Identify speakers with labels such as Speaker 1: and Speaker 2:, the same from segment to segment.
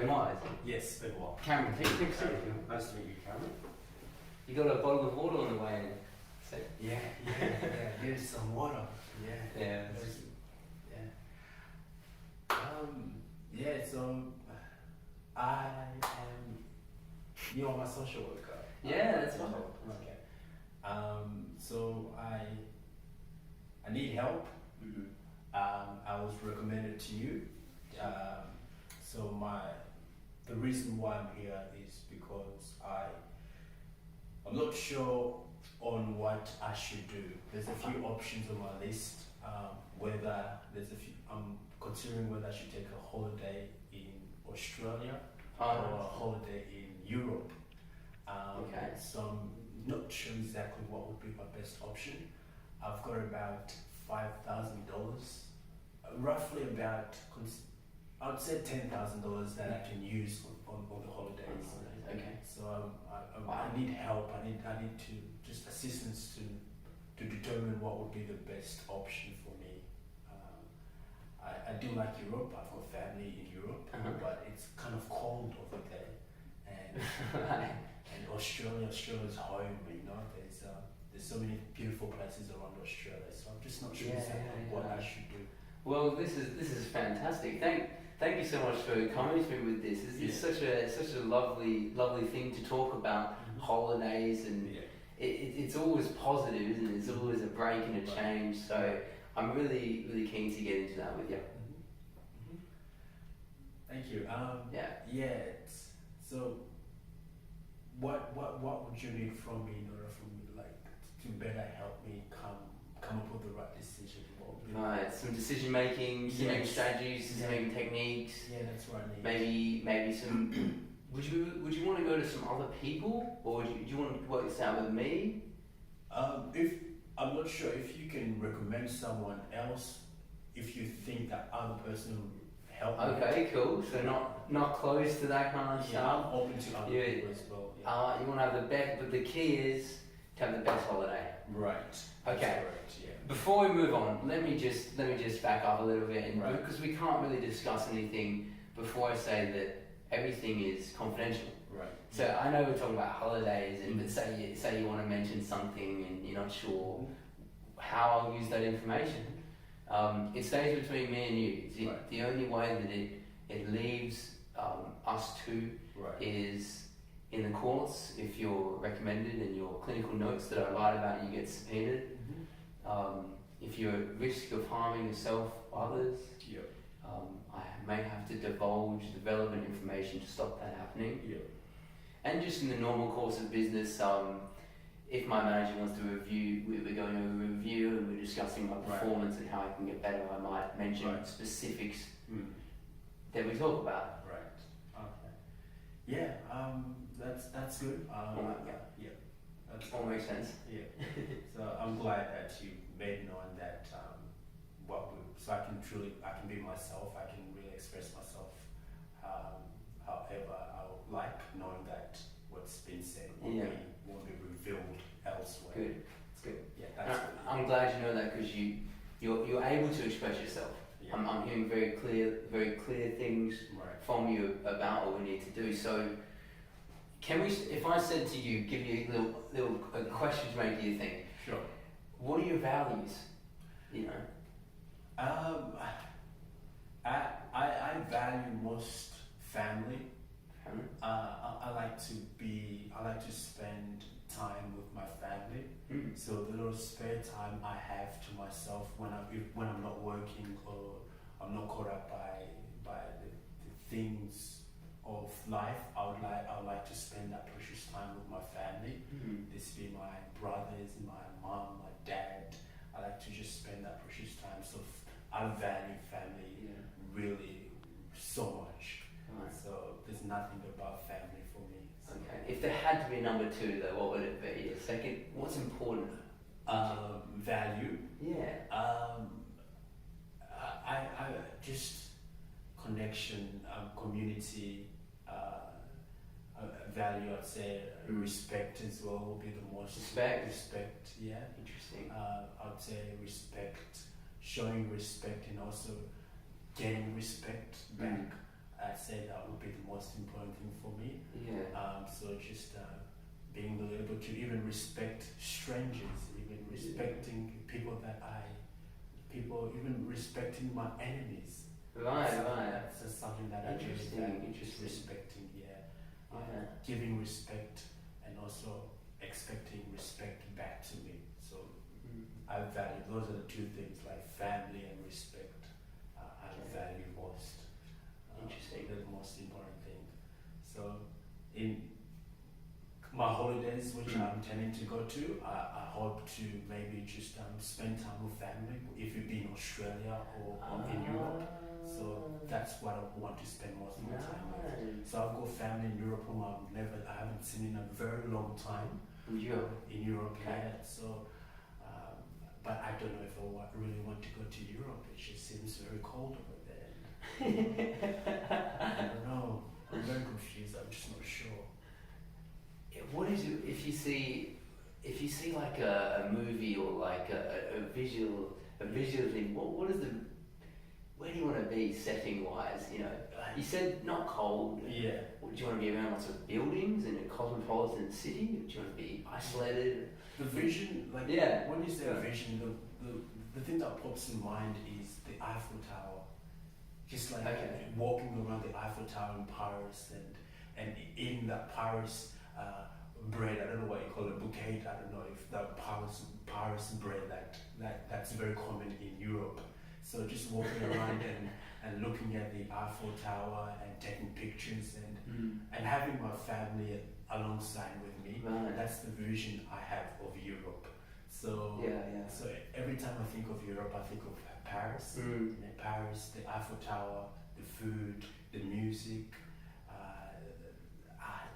Speaker 1: Benoit, is it?
Speaker 2: Yes, Benoit.
Speaker 1: Cameron, take a picture.
Speaker 2: Nice to meet you, Cameron.
Speaker 1: You got a bottle of water on the way in. So,
Speaker 2: Yeah. Here's some water. Yeah.
Speaker 1: yeah.
Speaker 2: So I am. You are my social worker.
Speaker 1: Yeah, that's fine.
Speaker 2: Okay. So I need help.
Speaker 1: Mm-hmm.
Speaker 2: I was recommended to you. So the reason why I'm here is because I'm not sure on what I should do. There's a few options on my list. I'm considering whether I should take a holiday in Australia or a holiday in Europe.
Speaker 1: Okay.
Speaker 2: So I'm not sure exactly what would be my best option. I've got about $5,000, roughly about, I'd say $10,000 that I can use on the holidays.
Speaker 1: Okay.
Speaker 2: So I need help. I need to just assistance to determine what would be the best option for me. I do like Europe. I've got family in Europe, but it's kind of cold over there, and and Australia's home. You know, there's so many beautiful places around Australia. So I'm just not sure exactly what I should do.
Speaker 1: Well, this is fantastic. Thank you so much for coming to me with this. It's such a lovely thing to talk about, holidays, and it's always positive, isn't it? It's always a break and a change. So I'm really keen to get into that with you.
Speaker 2: Thank you. So what would you need from me in order for me to better help me come up with the right decision?
Speaker 1: Right, some decision making, decision strategies, decision making techniques.
Speaker 2: Yeah, that's what I need.
Speaker 1: Maybe some. Would you want to go to some other people, or do you want to work this out with me?
Speaker 2: If I'm not sure if you can recommend someone else, if you think that other person will help me.
Speaker 1: Okay, cool. So not close to that kind of stuff.
Speaker 2: I'm open to other people as well. Yeah.
Speaker 1: You want to have the best, but the key is to have the best holiday.
Speaker 2: Right.
Speaker 1: Okay.
Speaker 2: That's correct, yeah.
Speaker 1: Before we move on, let me just back up a little bit, and because we can't really discuss anything before I say that everything is confidential.
Speaker 2: Right.
Speaker 1: So I know we're talking about holidays, but say you want to mention something and you're not sure how I'll use that information. It stays between me and you. The only way that it leaves us two is in the courts. If you're recommended and your clinical notes that I lied about, you get subpoenaed. If you're at risk of harming yourself or others, I may have to divulge the relevant information to stop that happening. And just in the normal course of business, if my manager wants to review, we're going over a review and we're discussing my performance and how I can get better. I might mention specifics that we talk about.
Speaker 2: Right. Okay. That's good.
Speaker 1: That all makes sense.
Speaker 2: Yeah. So I'm glad that you made known that so I can be myself. I can really express myself. However I would like, knowing that what's been said won't be revealed elsewhere.
Speaker 1: Good. It's good.
Speaker 2: Yeah, that's good.
Speaker 1: I'm glad you know that because you're able to express yourself.
Speaker 2: Yeah.
Speaker 1: I'm hearing very clear things from you about what we need to do. So can we? If I said to you, give you a little question to make you think.
Speaker 2: Sure.
Speaker 1: What are your values? You know.
Speaker 2: I value most family. I like to spend time with my family. So the little spare time I have to myself when I'm not working or I'm not caught up by the things of life, I would like to spend that precious time with my family. This be my brothers, my mom, my dad. I like to just spend that precious time. So I value family really so much. So there's nothing about family for me. So.
Speaker 1: Okay. If there had to be a number two, though, what would it be? A second. What's important?
Speaker 2: Value.
Speaker 1: Yeah.
Speaker 2: I just connection, community. Value. I'd say respect as well will be the most. Respect. Yeah.
Speaker 1: Interesting.
Speaker 2: I'd say respect, showing respect, and also getting respect back. I'd say that would be the most important thing for me.
Speaker 1: Yeah.
Speaker 2: So just being able to even respect strangers, even respecting people even respecting my enemies.
Speaker 1: Right.
Speaker 2: That's just something that I really value. Just respecting, giving respect and also expecting respect back to me. So I value those are the two things, like family and respect. I value most.
Speaker 1: Interesting.
Speaker 2: The most important thing. So in my holidays, which I'm intending to go to, I hope to maybe just spend time with family. If you be in Australia or in Europe, so that's what I want to spend most of my time with. So I've got family in Europe whom I haven't seen in a very long time. In Europe,
Speaker 1: okay.
Speaker 2: yeah. So, but I don't know if I really want to go to Europe. It just seems very cold over there. I don't know. I'm very confused. I'm just not sure.
Speaker 1: What is it if you see like a movie or like a visual thing? What is where do you want to be setting wise? You know, you said not cold.
Speaker 2: Yeah.
Speaker 1: Do you want to be around lots of buildings in a cosmopolitan city? Do you want to be isolated?
Speaker 2: The vision, like when you say vision, the thing that pops in mind is the Eiffel Tower. Just like walking around the Eiffel Tower in Paris and eating that Paris bread. I don't know what you call it, bouquet. I don't know if that Paris bread that's very common in Europe. So just walking around and looking at the Eiffel Tower and taking pictures and having my family alongside with me.
Speaker 1: Right.
Speaker 2: That's the vision I have of Europe. So so every time I think of Europe, I think of Paris. Paris, the Eiffel Tower, the food, the music.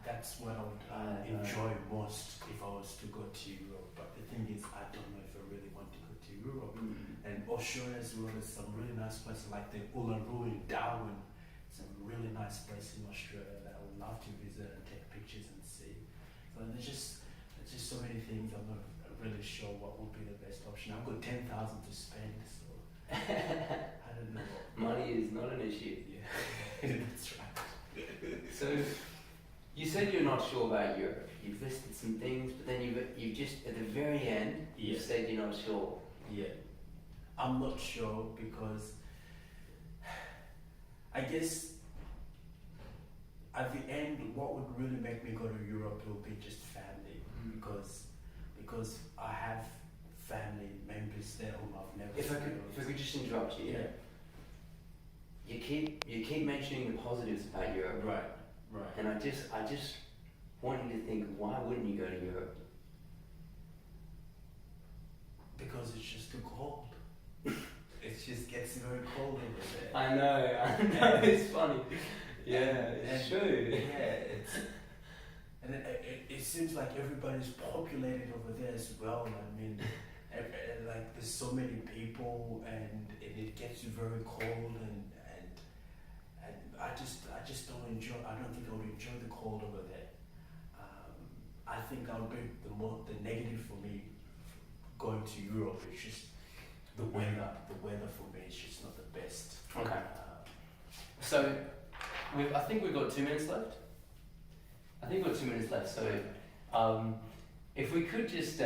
Speaker 2: That's what I would enjoy most if I was to go to Europe. But the thing is, I don't know if I really want to go to Europe. And Australia as well is some really nice places like the Uluru in Darwin. It's a really nice place in Australia that I would love to visit and take pictures and see. So there's just so many things. I'm not really sure what would be the best option. I've got 10,000 to spend, so I don't know.
Speaker 1: Money is not an issue.
Speaker 2: Yeah, that's right.
Speaker 1: So you said you're not sure about Europe. You've listed some things, but then you've just at the very end you said you're not sure.
Speaker 2: Yeah, I'm not sure because I guess at the end, what would really make me go to Europe will be just family, because I have family members there whom I've never seen.
Speaker 1: If I could just interrupt you. You keep mentioning the positives about Europe.
Speaker 2: Right.
Speaker 1: And I just want you to think, why wouldn't you go to Europe?
Speaker 2: Because it's just too cold. It just gets very cold over there.
Speaker 1: I know, it's funny. Yeah, it's true.
Speaker 2: Yeah, it seems like everybody's populated over there as well. I mean, like there's so many people, and it gets you very cold, and I just don't enjoy. I don't think I would enjoy the cold over there. I think that would be the negative for me going to Europe. It's just the weather. The weather for me is just not the best.
Speaker 1: Okay. So I think we've got 2 minutes left. So if we could just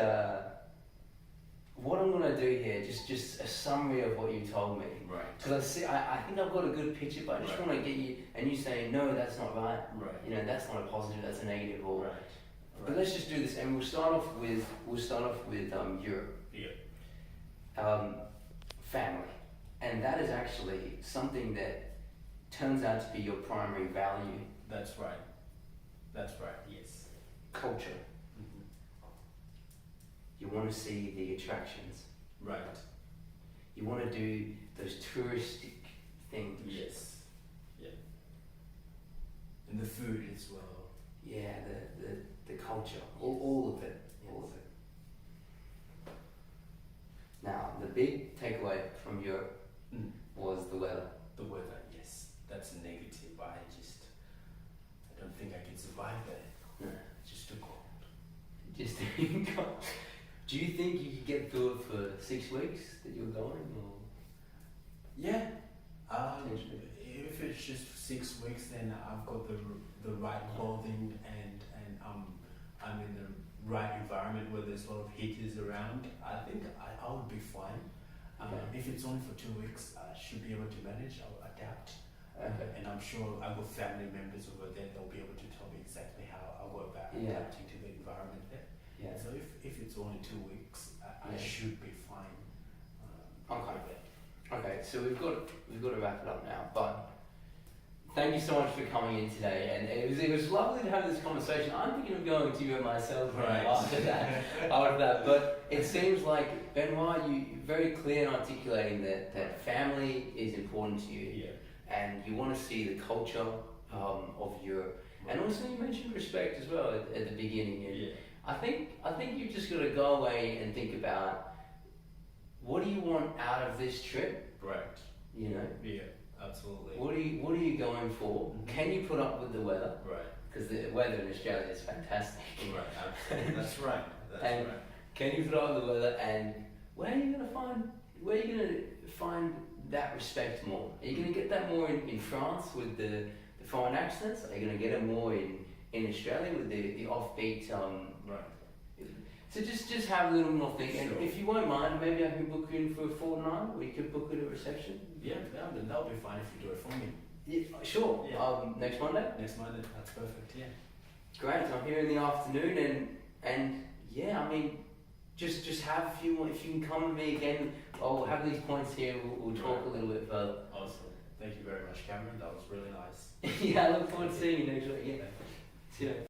Speaker 1: what I'm going to do here, just a summary of what you told me.
Speaker 2: Right.
Speaker 1: Because I think I've got a good picture, but I just want to get you, and you say, no, that's not right.
Speaker 2: Right.
Speaker 1: You know, that's not a positive, that's a negative. Or,
Speaker 2: right.
Speaker 1: But let's just do this, and we'll start off with Europe.
Speaker 2: Yeah.
Speaker 1: Family, and that is actually something that turns out to be your primary value.
Speaker 2: That's right. Yes.
Speaker 1: Culture. You want to see the attractions.
Speaker 2: Right.
Speaker 1: You want to do those touristic things.
Speaker 2: Yes. Yeah. And the food as well.
Speaker 1: Yeah, the culture, all of it, all of it. Now, the big takeaway from Europe was the weather.
Speaker 2: The weather, yes, that's a negative. I don't think I can survive there.
Speaker 1: No.
Speaker 2: It's just too cold.
Speaker 1: Just too cold. Do you think you could get through it for 6 weeks that you're going, or?
Speaker 2: Yeah. If it's just 6 weeks, then I've got the right clothing and I'm in the right environment where there's a lot of heaters around, I think I would be fine. If it's only for 2 weeks, I should be able to manage. I'll adapt. And I'm sure I've got family members over there. They'll be able to tell me exactly how I'll go about adapting to the environment there.
Speaker 1: Yeah.
Speaker 2: So if it's only 2 weeks, I should be fine.
Speaker 1: Okay, so we've got to wrap it up now. But thank you so much for coming in today, and it was lovely to have this conversation. I'm thinking of going to you myself after that. But it seems like Benoit, you're very clear in articulating that family is important to you.
Speaker 2: Yeah.
Speaker 1: And you want to see the culture of Europe, and also you mentioned respect as well at the beginning. And I think you've just got to go away and think about what do you want out of this trip.
Speaker 2: Right.
Speaker 1: You know.
Speaker 2: Yeah. Absolutely.
Speaker 1: What are you going for? Mm-hmm. Can you put up with the weather?
Speaker 2: Right.
Speaker 1: Because the weather in Australia is fantastic.
Speaker 2: Right. Absolutely. That's right.
Speaker 1: Right. Can you put up with the weather? And where are you going to find that respect more? Are you going to get that more in France with the foreign accents? Are you going to get it more in Australia with the offbeat?
Speaker 2: Right.
Speaker 1: So just have a little more think. Sure. And if you won't mind, maybe I can book you in for a fortnight. We could book it at reception.
Speaker 2: Yeah, that'll be fine if you do it for me.
Speaker 1: Yeah, sure. Yeah. Next Monday.
Speaker 2: Next Monday, that's perfect. Yeah.
Speaker 1: Great. I'm here in the afternoon, and yeah, I mean, just have a few more. If you can come with me again, I'll have these points here. We'll talk a little bit further.
Speaker 2: Awesome. Thank you very much, Cameron. That was really nice.
Speaker 1: Yeah, I look forward to seeing you next week. Yeah. See you.